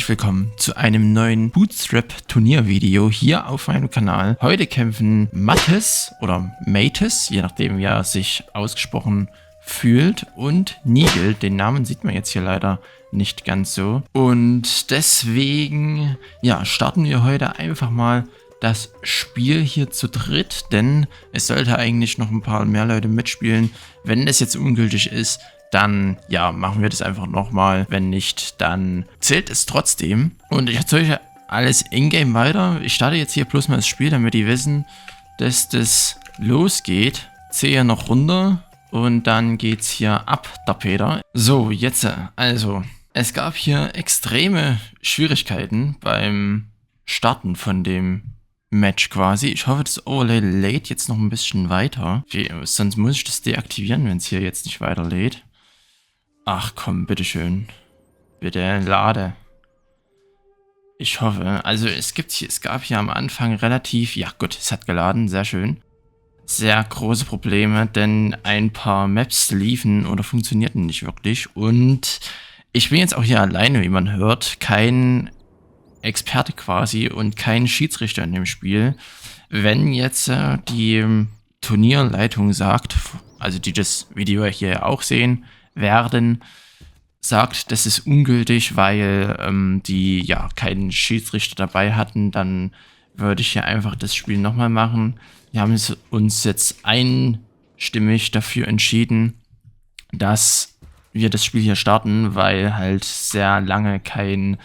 herzlich willkommen zu einem neuen Bootstrap-Turniervideo hier auf meinem Kanal. Heute kämpfen Mattes oder Mates, je nachdem wie er sich ausgesprochen fühlt, und Nigel. Den Namen sieht man jetzt hier leider nicht ganz so. Und deswegen, ja, starten wir heute einfach mal das Spiel hier zu dritt, denn es sollte eigentlich noch ein paar mehr Leute mitspielen. Wenn es jetzt ungültig ist, dann, ja, machen wir das einfach nochmal. Wenn nicht, dann zählt es trotzdem. Und ich erzähle euch alles in-game weiter. Ich starte jetzt hier bloß mal das Spiel, damit die wissen, dass das losgeht. Ziehe noch runter und dann geht's hier ab, der Peter. So, jetzt, also, es gab hier extreme Schwierigkeiten beim Starten von dem Match quasi. Ich hoffe, das Overlay lädt jetzt noch ein bisschen weiter. Okay, sonst muss ich das deaktivieren, wenn es hier jetzt nicht weiter lädt. Ach komm, bitteschön. Bitte lade. Ich hoffe, also es gab hier am Anfang relativ, ja gut, es hat geladen, sehr schön. Sehr große Probleme, denn ein paar Maps liefen oder funktionierten nicht wirklich. Und ich bin jetzt auch hier alleine, wie man hört, kein Experte quasi und kein Schiedsrichter in dem Spiel. Wenn jetzt die Turnierleitung sagt, also die das Video hier auch sehen werden, sagt, das ist ungültig, weil die ja keinen Schiedsrichter dabei hatten, dann würde ich hier einfach das Spiel nochmal machen. Wir haben uns jetzt einstimmig dafür entschieden, dass wir das Spiel hier starten, weil halt sehr lange kein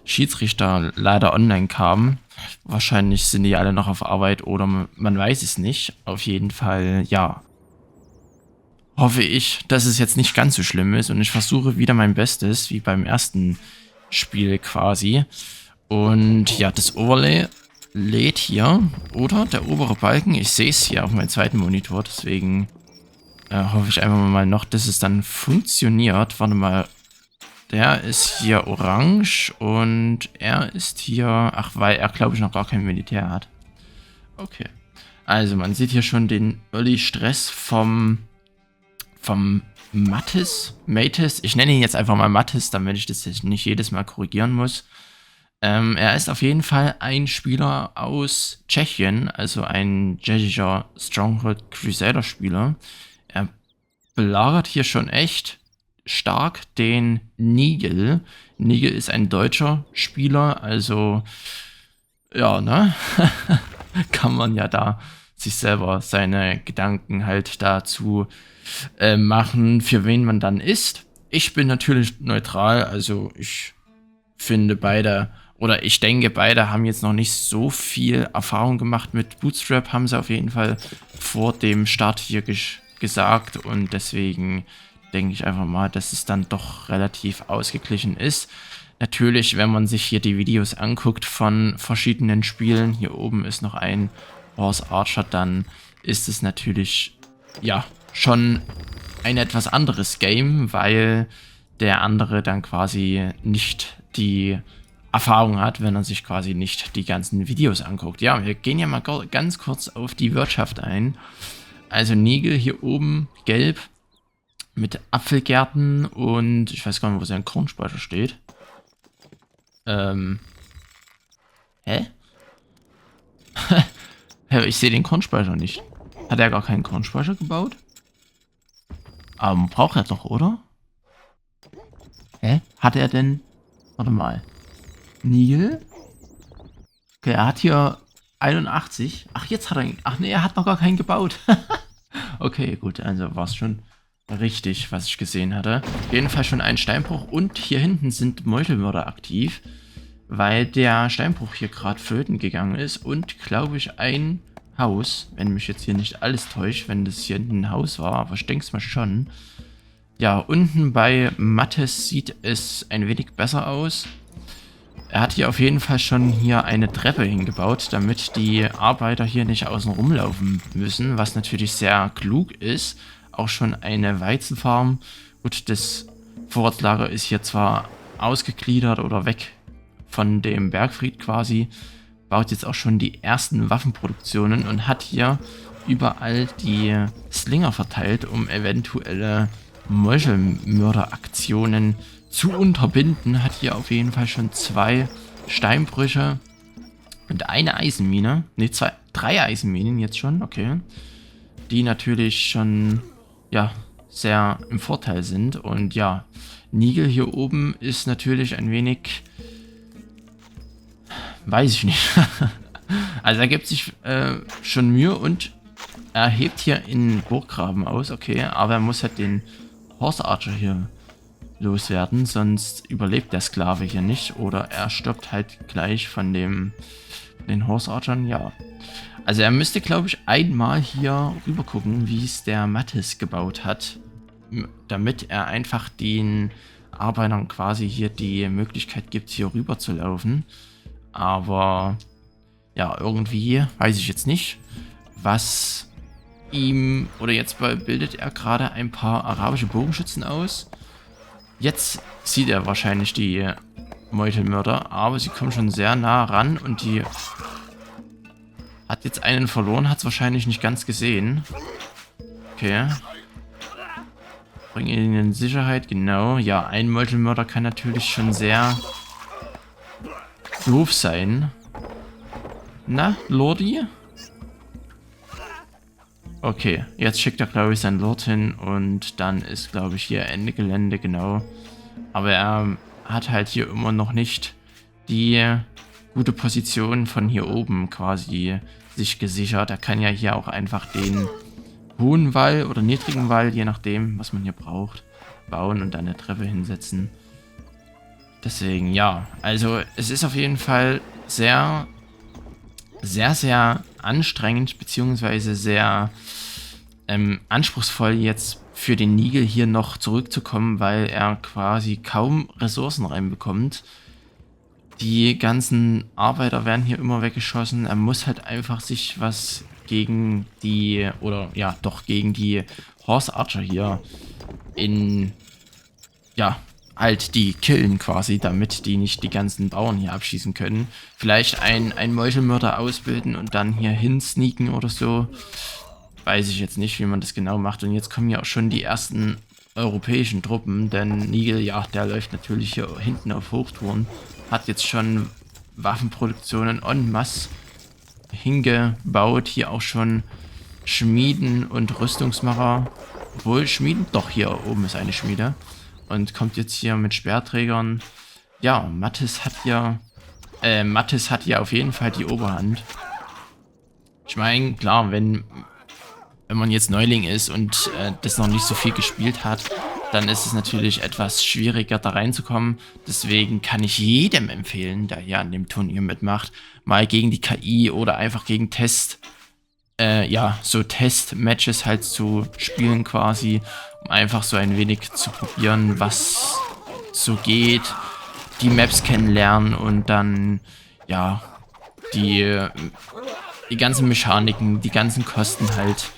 Schiedsrichter leider online kam. Wahrscheinlich sind die alle noch auf Arbeit oder man weiß es nicht. Auf jeden Fall, ja, hoffe ich, dass es jetzt nicht ganz so schlimm ist und ich versuche wieder mein Bestes, wie beim ersten Spiel quasi. Und ja, das Overlay lädt hier, oder? Der obere Balken, ich sehe es hier auf meinem zweiten Monitor, deswegen hoffe ich einfach mal noch, dass es dann funktioniert. Warte mal, der ist hier orange und er ist hier, ach, weil er, glaube ich, noch gar kein Militär hat. Okay, also man sieht hier schon den Early Stress vom Mattes. Ich nenne ihn jetzt einfach mal Mattes, damit ich das jetzt nicht jedes Mal korrigieren muss. Er ist auf jeden Fall ein Spieler aus Tschechien, also ein tschechischer Stronghold Crusader Spieler. Er belagert hier schon echt stark den Nigel. Nigel ist ein deutscher Spieler, also ja, ne? Kann man ja da sich selber seine Gedanken halt dazu machen, für wen man dann ist. Ich bin natürlich neutral, also ich finde beide, oder ich denke, beide haben jetzt noch nicht so viel Erfahrung gemacht mit Bootstrap, haben sie auf jeden Fall vor dem Start hier gesagt, und deswegen denke ich einfach mal, dass es dann doch relativ ausgeglichen ist. Natürlich, wenn man sich hier die Videos anguckt von verschiedenen Spielen, hier oben ist noch ein Horse Archer, dann ist es natürlich, ja, schon ein etwas anderes Game, weil der andere dann quasi nicht die Erfahrung hat, wenn er sich quasi nicht die ganzen Videos anguckt. Ja, wir gehen ja mal ganz kurz auf die Wirtschaft ein. Also Nigel hier oben gelb mit Apfelgärten und ich weiß gar nicht, wo sein Kornspeicher steht. Hä? Ich sehe den Kornspeicher nicht. Hat er gar keinen Kornspeicher gebaut? Aber braucht er doch, oder? Hä? Hat er denn... Warte mal. Nigel? Okay, er hat hier 81. Ach, jetzt hat er... Ach nee, er hat noch gar keinen gebaut. Okay, gut, also war es schon richtig, was ich gesehen hatte. Auf jeden Fall schon ein Steinbruch und hier hinten sind Meuchelmörder aktiv, weil der Steinbruch hier gerade flöten gegangen ist und, glaube ich, ein Haus, wenn mich jetzt hier nicht alles täuscht, wenn das hier hinten ein Haus war, aber ich denke es mal schon. Ja, unten bei Mattes sieht es ein wenig besser aus. Er hat hier auf jeden Fall schon hier eine Treppe hingebaut, damit die Arbeiter hier nicht außen rumlaufen müssen, was natürlich sehr klug ist. Auch schon eine Weizenfarm. Gut, das Vorratslager ist hier zwar ausgegliedert oder weg von dem Bergfried quasi, baut jetzt auch schon die ersten Waffenproduktionen und hat hier überall die Slinger verteilt, um eventuelle Meuchelmörderaktionen zu unterbinden. Hat hier auf jeden Fall schon 2 Steinbrüche und eine Eisenmine. Ne, 3 Eisenminen jetzt schon, okay. Die natürlich schon, ja, sehr im Vorteil sind. Und ja, Nigel hier oben ist natürlich ein wenig, weiß ich nicht. Also er gibt sich schon Mühe und er hebt hier in Burggraben aus, okay. Aber er muss halt den Horse Archer hier loswerden, sonst überlebt der Sklave hier nicht. Oder er stirbt halt gleich von den Horse Archern, ja. Also er müsste, glaube ich, einmal hier rüber gucken, wie es der Mathis gebaut hat, damit er einfach den Arbeitern quasi hier die Möglichkeit gibt, hier rüber zu laufen. Aber ja, irgendwie weiß ich jetzt nicht, was ihm, oder jetzt bildet er gerade ein paar arabische Bogenschützen aus. Jetzt sieht er wahrscheinlich die Meutelmörder, aber sie kommen schon sehr nah ran und die hat jetzt einen verloren, hat es wahrscheinlich nicht ganz gesehen. Okay. Bring ihn in Sicherheit, genau. Ja, ein Meutelmörder kann natürlich schon sehr doof sein. Na, Lordi? Okay, jetzt schickt er, glaube ich, seinen Lord hin und dann ist, glaube ich, hier Ende Gelände, genau. Aber er hat halt hier immer noch nicht die gute Position von hier oben quasi sich gesichert. Er kann ja hier auch einfach den hohen Wall oder niedrigen Wall, je nachdem, was man hier braucht, bauen und dann eine Treppe hinsetzen. Deswegen, ja, also es ist auf jeden Fall sehr, sehr, sehr anstrengend, beziehungsweise sehr anspruchsvoll jetzt für den Nigel hier noch zurückzukommen, weil er quasi kaum Ressourcen reinbekommt. Die ganzen Arbeiter werden hier immer weggeschossen. Er muss halt einfach sich was gegen die, oder ja, doch gegen die Horse Archer hier halt die killen quasi, damit die nicht die ganzen Bauern hier abschießen können. Vielleicht ein Meuchelmörder ausbilden und dann hier hinsneaken oder so. Weiß ich jetzt nicht, wie man das genau macht. Und jetzt kommen ja auch schon die ersten europäischen Truppen, denn Nigel, ja, der läuft natürlich hier hinten auf Hochtouren. Hat jetzt schon Waffenproduktionen en masse hingebaut. Hier auch schon Schmieden und Rüstungsmacher. Obwohl, Schmieden, doch, hier oben ist eine Schmiede. Und kommt jetzt hier mit Speerträgern. Ja, Mathis hat hier auf jeden Fall die Oberhand. Ich meine, klar, wenn man jetzt Neuling ist und das noch nicht so viel gespielt hat, dann ist es natürlich etwas schwieriger da reinzukommen. Deswegen kann ich jedem empfehlen, der hier an dem Turnier mitmacht, mal gegen die KI oder einfach gegen so Test-Matches halt zu spielen quasi, um einfach so ein wenig zu probieren, was so geht, die Maps kennenlernen und dann, ja, die ganzen Mechaniken, die ganzen Kosten halt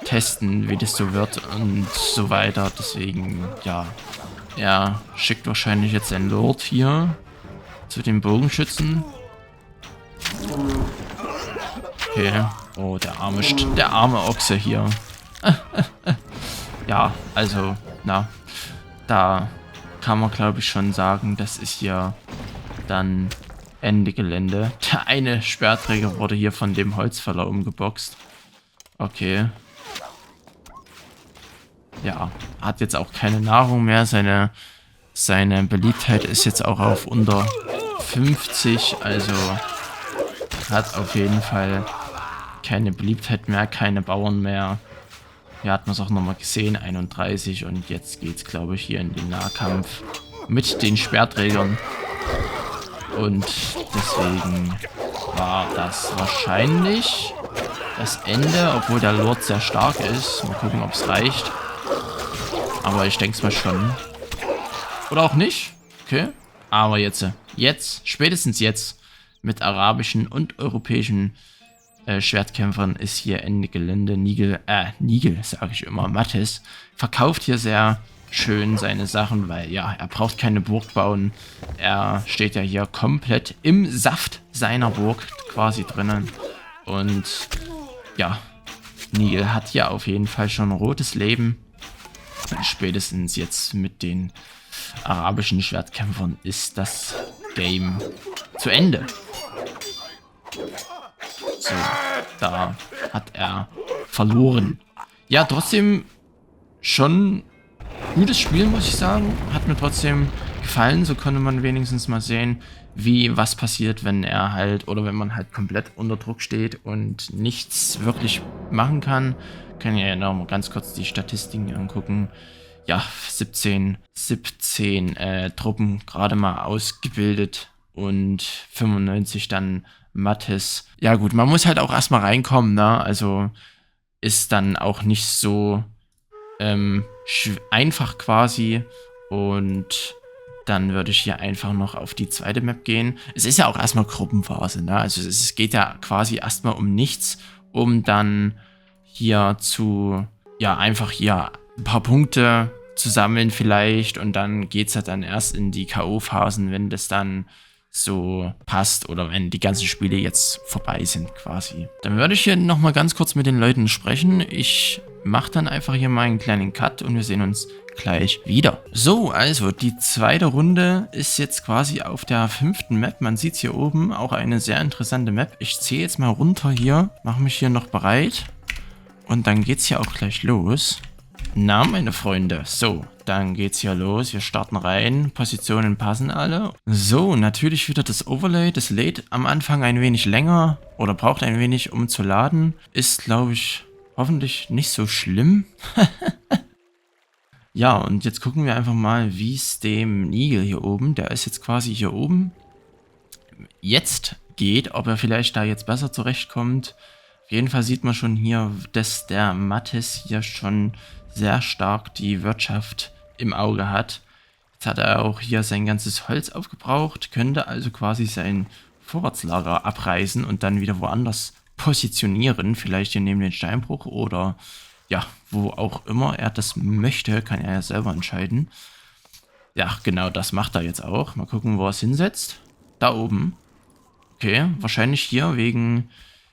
testen, wie das so wird und so weiter. Deswegen, ja, er schickt wahrscheinlich jetzt einen Lord hier zu den Bogenschützen. Okay. Oh, der arme Ochse hier. Ja, also, na, da kann man, glaube ich, schon sagen, das ist hier dann Ende Gelände. Der eine Speerträger wurde hier von dem Holzfäller umgeboxt. Okay. Ja, hat jetzt auch keine Nahrung mehr. Seine Beliebtheit ist jetzt auch auf unter 50. Also hat auf jeden Fall keine Beliebtheit mehr, keine Bauern mehr. Hier hat man es auch nochmal gesehen, 31. Und jetzt geht es, glaube ich, hier in den Nahkampf mit den Speerträgern. Und deswegen war das wahrscheinlich das Ende, obwohl der Lord sehr stark ist. Mal gucken, ob es reicht. Aber ich denke es mal schon. Oder auch nicht. Okay. Aber jetzt, spätestens jetzt, mit arabischen und europäischen Schwertkämpfern ist hier Ende Gelände. Nigel, sage ich immer, Mathis, verkauft hier sehr schön seine Sachen, weil ja, er braucht keine Burg bauen. Er steht ja hier komplett im Saft seiner Burg quasi drinnen. Und ja, Nigel hat hier auf jeden Fall schon ein rotes Leben. Spätestens jetzt mit den arabischen Schwertkämpfern ist das Game zu Ende. So, da hat er verloren. Ja, trotzdem schon gutes Spiel, muss ich sagen. Hat mir trotzdem gefallen. So konnte man wenigstens mal sehen, was passiert, wenn er halt, oder wenn man halt komplett unter Druck steht und nichts wirklich machen kann. Kann ja noch mal ganz kurz die Statistiken angucken. Ja, 17 Truppen gerade mal ausgebildet und 95 dann Mathis. Ja gut, man muss halt auch erstmal reinkommen, ne? Also ist dann auch nicht so einfach quasi. Und dann würde ich hier einfach noch auf die zweite Map gehen. Es ist ja auch erstmal Gruppenphase, ne? Also es geht ja quasi erstmal um nichts, um dann hier einfach hier ein paar Punkte zu sammeln vielleicht. Und dann geht es ja dann erst in die K.O.-Phasen, wenn das dann so passt oder wenn die ganzen Spiele jetzt vorbei sind quasi. Dann würde ich hier nochmal ganz kurz mit den Leuten sprechen. Ich mache dann einfach hier mal einen kleinen Cut und wir sehen uns gleich wieder. So, also die zweite Runde ist jetzt quasi auf der 5. Map. Man sieht es hier oben, auch eine sehr interessante Map. Ich zähle jetzt mal runter hier, mache mich hier noch bereit und dann geht's hier auch gleich los. Na, meine Freunde, so, dann geht's hier los. Wir starten rein. Positionen passen alle. So, natürlich wieder das Overlay. Das lädt am Anfang ein wenig länger oder braucht ein wenig, um zu laden. Ist, glaube ich, hoffentlich nicht so schlimm. Ja, und jetzt gucken wir einfach mal, wie es dem Nigel hier oben, der ist jetzt quasi hier oben, jetzt geht, ob er vielleicht da jetzt besser zurechtkommt. Auf jeden Fall sieht man schon hier, dass der Mathis hier schon sehr stark die Wirtschaft im Auge hat. Jetzt hat er auch hier sein ganzes Holz aufgebraucht, könnte also quasi sein Vorratslager abreißen und dann wieder woanders positionieren. Vielleicht hier neben den Steinbruch oder ja, wo auch immer er das möchte, kann er ja selber entscheiden. Ja, genau, das macht er jetzt auch. Mal gucken, wo er es hinsetzt. Da oben. Okay, wahrscheinlich hier wegen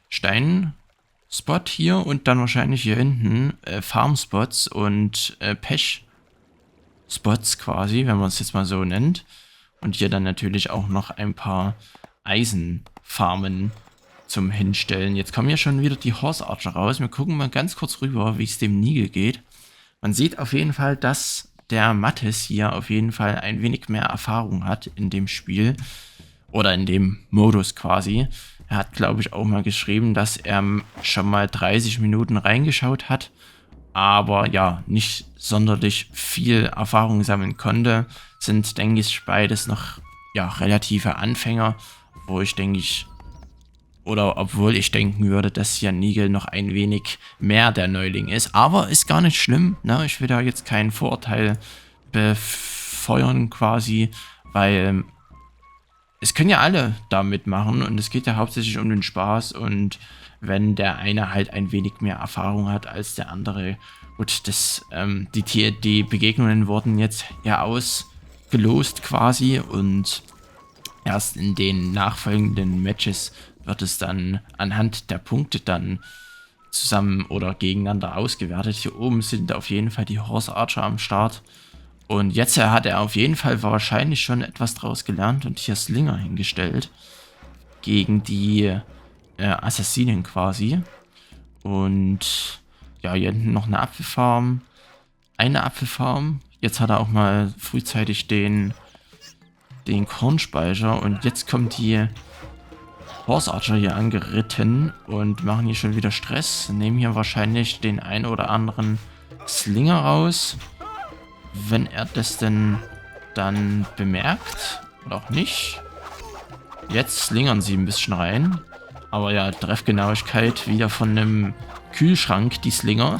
Steinspot hier und dann wahrscheinlich hier hinten Farmspots und Pechspots quasi, wenn man es jetzt mal so nennt. Und hier dann natürlich auch noch ein paar Eisenfarmen zum Hinstellen. Jetzt kommen ja schon wieder die Horse Archer raus. Wir gucken mal ganz kurz rüber, wie es dem Nigel geht. Man sieht auf jeden Fall, dass der Mathis hier auf jeden Fall ein wenig mehr Erfahrung hat in dem Spiel. Oder in dem Modus quasi. Er hat, glaube ich, auch mal geschrieben, dass er schon mal 30 Minuten reingeschaut hat. Aber ja, nicht sonderlich viel Erfahrung sammeln konnte. Sind, denke ich, beides noch ja, relative Anfänger. Obwohl ich denken würde, dass hier Nigel noch ein wenig mehr der Neuling ist. Aber ist gar nicht schlimm, ne? Ich will da jetzt keinen Vorurteil befeuern quasi, weil es können ja alle da mitmachen und es geht ja hauptsächlich um den Spaß und wenn der eine halt ein wenig mehr Erfahrung hat als der andere, gut, die Begegnungen wurden jetzt ja ausgelost quasi und erst in den nachfolgenden Matches wird es dann anhand der Punkte dann zusammen oder gegeneinander ausgewertet. Hier oben sind auf jeden Fall die Horse Archer am Start. Und jetzt hat er auf jeden Fall wahrscheinlich schon etwas draus gelernt und hier Slinger hingestellt. Gegen die Assassinen quasi. Und ja, hier hinten noch eine Apfelfarm. Eine Apfelfarm. Jetzt hat er auch mal frühzeitig den Kornspeicher. Und jetzt kommt die Horse Archer hier angeritten und machen hier schon wieder Stress. Nehmen hier wahrscheinlich den einen oder anderen Slinger raus. Wenn er das denn dann bemerkt oder auch nicht. Jetzt slingern sie ein bisschen rein. Aber ja, Treffgenauigkeit wieder von einem Kühlschrank, die Slinger.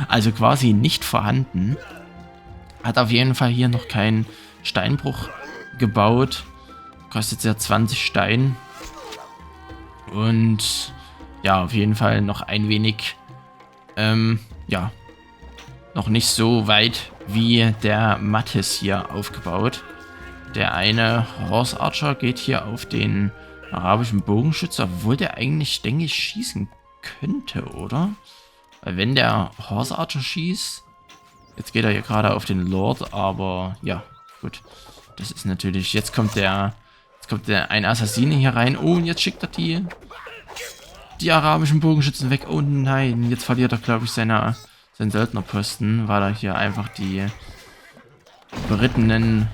Also quasi nicht vorhanden. Hat auf jeden Fall hier noch keinen Steinbruch gebaut. Kostet ja 20 Stein. Und ja, auf jeden Fall noch ein wenig, ja, noch nicht so weit wie der Mathis hier aufgebaut. Der eine Horse Archer geht hier auf den arabischen Bogenschützer, obwohl der eigentlich, denke ich, schießen könnte, oder? Weil wenn der Horse Archer schießt, Jetzt geht er hier gerade auf den Lord, aber ja, gut. Das ist natürlich, jetzt kommt ein Assassine hier rein. Oh, und jetzt schickt er die arabischen Bogenschützen weg. Oh nein, jetzt verliert er, glaube ich, seinen Söldnerposten, weil er hier einfach die berittenen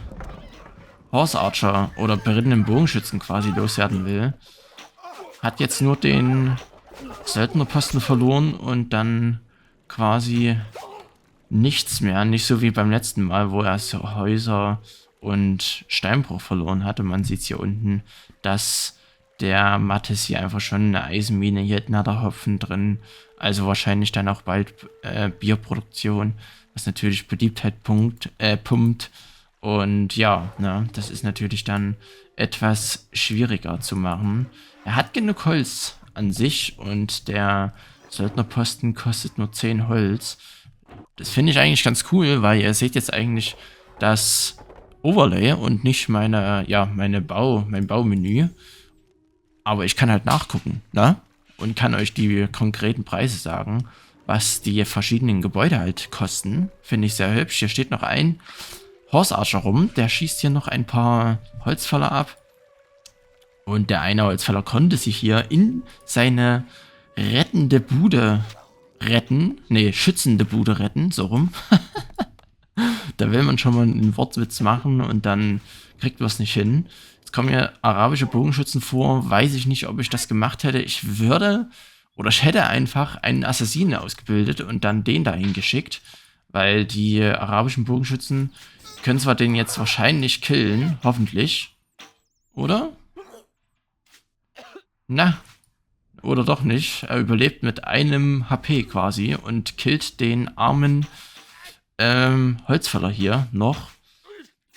Horse Archer oder berittenen Bogenschützen quasi loswerden will. Hat jetzt nur den Söldnerposten verloren und dann quasi nichts mehr. Nicht so wie beim letzten Mal, wo er so Häuser und Steinbruch verloren hat. Und man sieht hier unten, dass der Mattes hier einfach schon eine Eisenmine, hier hat Netherhopfen drin. Also wahrscheinlich dann auch bald Bierproduktion, was natürlich Beliebtheit pumpt. Und ja, ne, das ist natürlich dann etwas schwieriger zu machen. Er hat genug Holz an sich und der Söldnerposten kostet nur 10 Holz. Das finde ich eigentlich ganz cool, weil ihr seht jetzt eigentlich das Overlay und nicht mein Baumenü. Aber ich kann halt nachgucken, ne? Und kann euch die konkreten Preise sagen, was die verschiedenen Gebäude halt kosten. Finde ich sehr hübsch. Hier steht noch ein Horse Archer rum, der schießt hier noch ein paar Holzfäller ab. Und der eine Holzfäller konnte sich hier in seine rettende Bude retten. Ne, schützende Bude retten, so rum. Da will man schon mal einen Wortwitz machen und dann kriegt man es nicht hin. Jetzt kommen hier arabische Bogenschützen vor. Weiß ich nicht, ob ich das gemacht hätte. Ich hätte einfach einen Assassinen ausgebildet und dann den dahin geschickt. Weil die arabischen Bogenschützen können zwar den jetzt wahrscheinlich killen, hoffentlich. Oder? Na, oder doch nicht. Er überlebt mit einem HP quasi und killt den armen Holzfäller hier noch.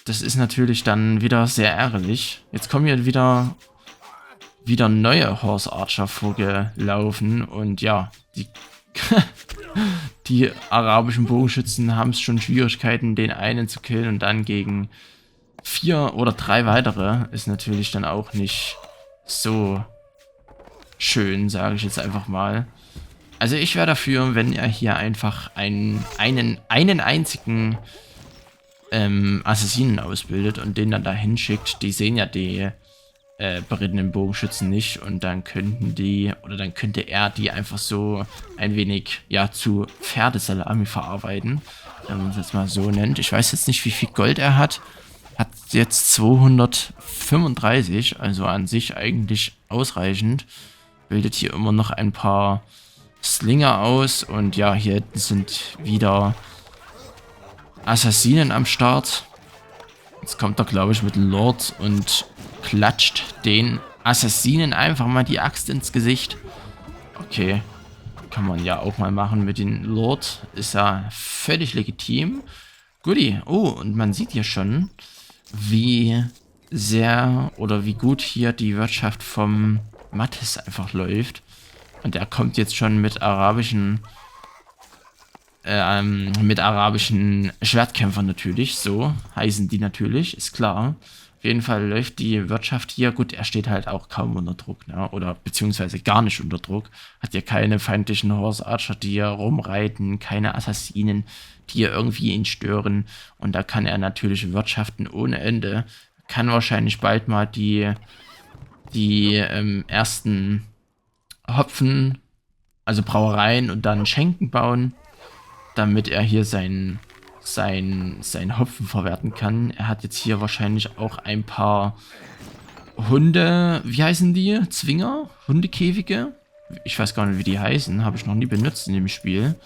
Das ist natürlich dann wieder sehr ärgerlich. Jetzt kommen hier wieder neue Horse Archer vorgelaufen und ja, die arabischen Bogenschützen haben es schon Schwierigkeiten, den einen zu killen und dann gegen 4 oder 3 weitere ist natürlich dann auch nicht so schön, sage ich jetzt einfach mal. Also ich wäre dafür, wenn er hier einfach einen einzigen Assassinen ausbildet und den dann dahin schickt. Die sehen ja die berittenen Bogenschützen nicht und dann könnte er die einfach so ein wenig zu Pferdesalami verarbeiten, wenn man es jetzt mal so nennt. Ich weiß jetzt nicht, wie viel Gold er hat. Hat jetzt 235, also an sich eigentlich ausreichend. Bildet hier immer noch ein paar Slinger aus und ja, hier sind wieder Assassinen am Start. Jetzt kommt er, glaube ich, mit dem Lord und klatscht den Assassinen einfach mal die Axt ins Gesicht. Okay, kann man ja auch mal machen mit dem Lord. Ist ja völlig legitim. Guti. Oh, und man sieht hier schon, wie sehr oder wie gut hier die Wirtschaft vom Mattes einfach läuft. Und er kommt jetzt schon mit arabischen Schwertkämpfern natürlich, so heißen die natürlich, ist klar. Auf jeden Fall läuft die Wirtschaft hier, gut, er steht halt auch kaum unter Druck, ne? Oder beziehungsweise gar nicht unter Druck. Hat hier keine feindlichen Horse Archer, die hier rumreiten, keine Assassinen, die hier irgendwie ihn stören. Und da kann er natürlich wirtschaften ohne Ende. Kann wahrscheinlich bald mal die ersten Hopfen, also Brauereien und dann Schenken bauen, damit er hier sein Hopfen verwerten kann. Er hat jetzt hier wahrscheinlich auch ein paar Hunde, wie heißen die? Zwinger? Hundekäfige? Ich weiß gar nicht, wie die heißen. Habe ich noch nie benutzt in dem Spiel.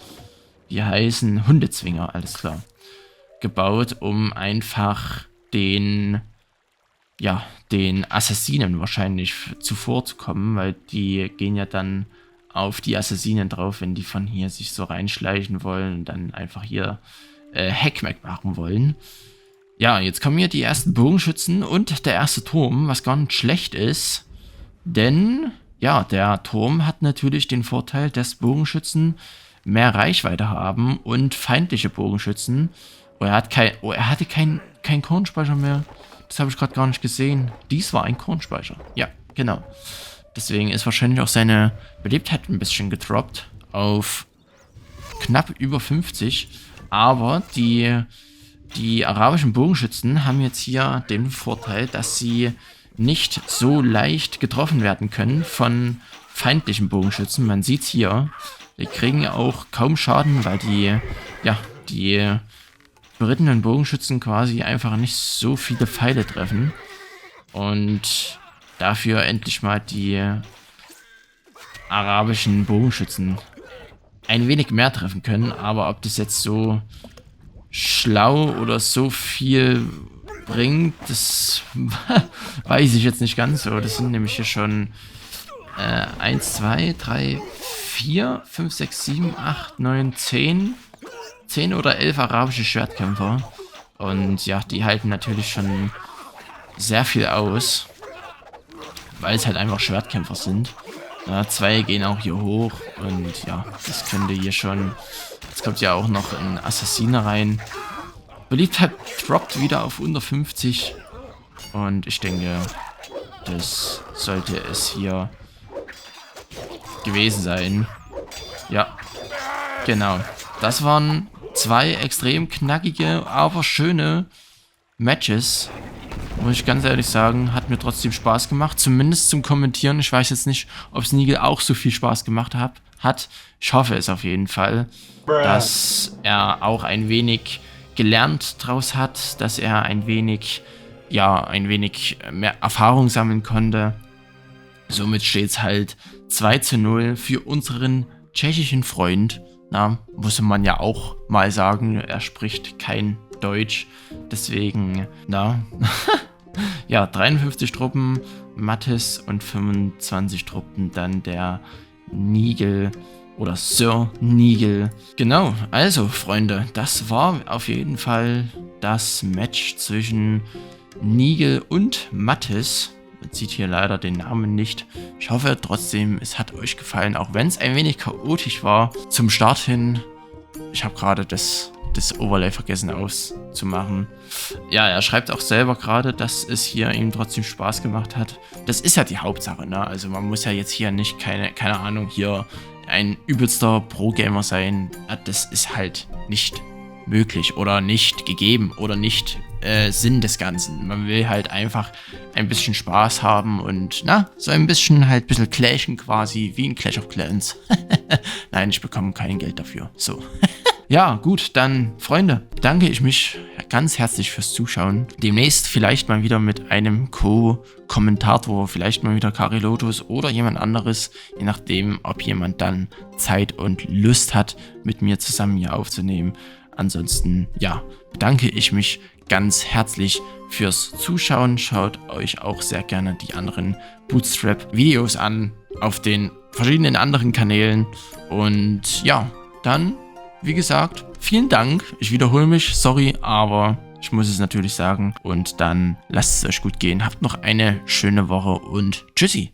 Die heißen Hundezwinger, alles klar. Gebaut, um einfach den Assassinen wahrscheinlich zuvorzukommen, weil die gehen ja dann auf die Assassinen drauf, wenn die von hier sich so reinschleichen wollen und dann einfach hier Hackmack machen wollen. Ja, jetzt kommen hier die ersten Bogenschützen und der erste Turm, was gar nicht schlecht ist, denn ja, der Turm hat natürlich den Vorteil, dass Bogenschützen mehr Reichweite haben und feindliche Bogenschützen. Er hatte keinen Kornspeicher mehr. Das habe ich gerade gar nicht gesehen. Dies war ein Kornspeicher. Ja, genau. Deswegen ist wahrscheinlich auch seine Beliebtheit ein bisschen gedroppt auf knapp über 50. Aber die arabischen Bogenschützen haben jetzt hier den Vorteil, dass sie nicht so leicht getroffen werden können von feindlichen Bogenschützen. Man sieht es hier, die kriegen auch kaum Schaden, weil die berittenen Bogenschützen quasi einfach nicht so viele Pfeile treffen. Und dafür endlich mal die arabischen Bogenschützen ein wenig mehr treffen können. Aber ob das jetzt so schlau oder so viel bringt, das weiß ich jetzt nicht ganz so. Das sind nämlich hier schon 1, 2, 3, 4, 5, 6, 7, 8, 9, 10 oder 11 arabische Schwertkämpfer. Und ja, die halten natürlich schon sehr viel aus, weil es halt einfach Schwertkämpfer sind. Ja, 2 gehen auch hier hoch und ja, das könnte hier schon... Jetzt kommt ja auch noch ein Assassine rein. Beliebtheit droppt wieder auf unter 50 und ich denke, das sollte es hier gewesen sein. Ja, genau. Das waren 2 extrem knackige, aber schöne Matches. Muss ich ganz ehrlich sagen, hat mir trotzdem Spaß gemacht. Zumindest zum Kommentieren. Ich weiß jetzt nicht, ob es Nigel auch so viel Spaß gemacht hat. Ich hoffe es auf jeden Fall, dass er auch ein wenig gelernt draus hat, dass er ein wenig mehr Erfahrung sammeln konnte. Somit steht es halt 2:0 für unseren tschechischen Freund. Na, muss man ja auch mal sagen, er spricht kein Deutsch. Deswegen, na, ja, 53 Truppen, Mathis und 25 Truppen dann der Nigel oder Sir Nigel. Genau, also Freunde, das war auf jeden Fall das Match zwischen Nigel und Mathis. Man sieht hier leider den Namen nicht. Ich hoffe trotzdem, es hat euch gefallen, auch wenn es ein wenig chaotisch war. Zum Start hin, ich habe gerade das Overlay vergessen auszumachen. Ja, er schreibt auch selber gerade, dass es hier ihm trotzdem Spaß gemacht hat. Das ist ja die Hauptsache, ne? Also man muss ja jetzt hier nicht, keine Ahnung, hier ein übelster Pro-Gamer sein. Das ist halt nicht möglich oder nicht gegeben oder nicht Sinn des Ganzen. Man will halt einfach ein bisschen Spaß haben und so ein bisschen clashen quasi, wie in Clash of Clans. Nein, ich bekomme kein Geld dafür. So. Ja, gut, dann, Freunde, bedanke ich mich ganz herzlich fürs Zuschauen. Demnächst vielleicht mal wieder mit einem Co-Kommentator, vielleicht mal wieder Carilotus oder jemand anderes, je nachdem, ob jemand dann Zeit und Lust hat, mit mir zusammen hier aufzunehmen. Ansonsten, ja, bedanke ich mich ganz herzlich fürs Zuschauen. Schaut euch auch sehr gerne die anderen Bootstrap-Videos an auf den verschiedenen anderen Kanälen. Und ja, dann, wie gesagt, vielen Dank. Ich wiederhole mich, sorry, aber ich muss es natürlich sagen. Und dann lasst es euch gut gehen. Habt noch eine schöne Woche und tschüssi.